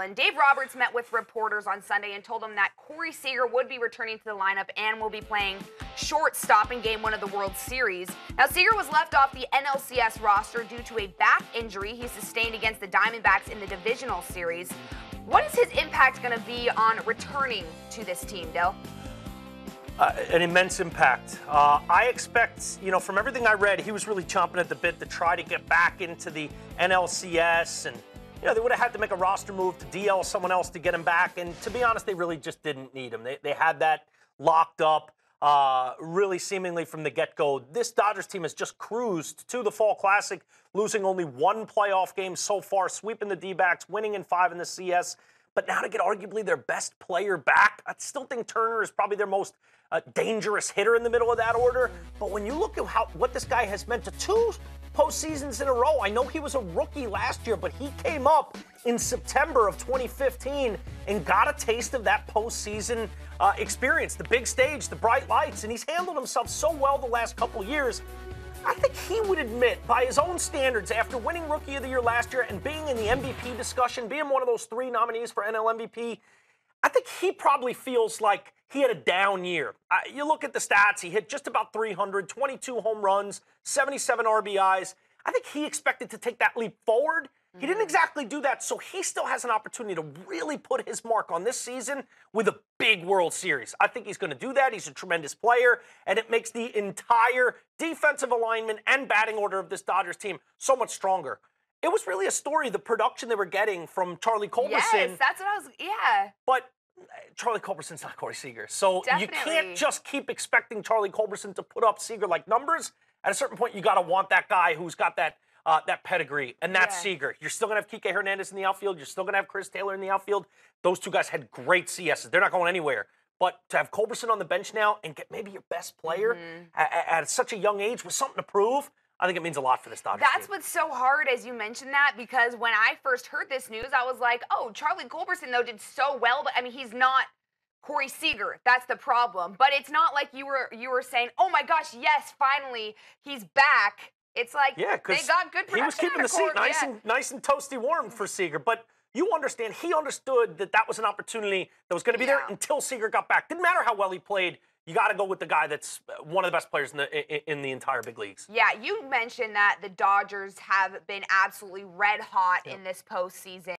And Dave Roberts met with reporters on Sunday and told them that Corey Seager would be returning to the lineup and will be playing shortstop in Game 1 of the World Series. Now, Seager was left off the NLCS roster due to a back injury he sustained against the Diamondbacks in the divisional series. What is his impact going to be on returning to this team, Dale? An immense impact. I expect, from everything I read, he was really chomping at the bit to try to get back into the NLCS, and they would have had to make a roster move to DL someone else to get him back. And to be honest, they really just didn't need him. They had that locked up, really seemingly from the get-go. This Dodgers team has just cruised to the Fall Classic, losing only one playoff game so far, sweeping the D-backs, winning in 5 in the CS. But now to get arguably their best player back, I still think Turner is probably their most dangerous hitter in the middle of that order. But when you look at what this guy has meant to 2 postseasons in a row, I know he was a rookie last year, but he came up in September of 2015 and got a taste of that postseason experience, the big stage, the bright lights, and he's handled himself so well the last couple years. I think he would admit, by his own standards, after winning Rookie of the Year last year and being in the MVP discussion, being one of those 3 nominees for NL MVP, I think he probably feels like he had a down year. You look at the stats, he hit just about 300, 22 home runs, 77 RBIs. I think he expected to take that leap forward. He didn't exactly do that, so he still has an opportunity to really put his mark on this season with a big World Series. I think he's going to do that. He's a tremendous player, and it makes the entire defensive alignment and batting order of this Dodgers team so much stronger. It was really a story, the production they were getting from Charlie Culberson. Yes, that's what I was, yeah. But Charlie Culberson's not Corey Seager, so Definitely. You can't just keep expecting Charlie Culberson to put up Seager-like numbers. At a certain point, you got to want that guy who's got that pedigree, and that's Seager. You're still going to have Kike Hernandez in the outfield. You're still going to have Chris Taylor in the outfield. Those 2 guys had great CSs. They're not going anywhere. But to have Culberson on the bench now and get maybe your best player at such a young age with something to prove, I think it means a lot for this Dodgers That's team. what's so hard as you mentioned that, because when I first heard this news, I was like, oh, Charlie Culberson, though, did so well. But, I mean, he's not Corey Seager. That's the problem. But it's not like you were saying, oh, my gosh, yes, finally, he's back. It's like they got good production. He was keeping the seat nice and toasty warm for Seager. But you understand, he understood that was an opportunity that was going to be there until Seager got back. Didn't matter how well he played. You got to go with the guy that's one of the best players in the entire big leagues. Yeah, you mentioned that the Dodgers have been absolutely red hot in this postseason.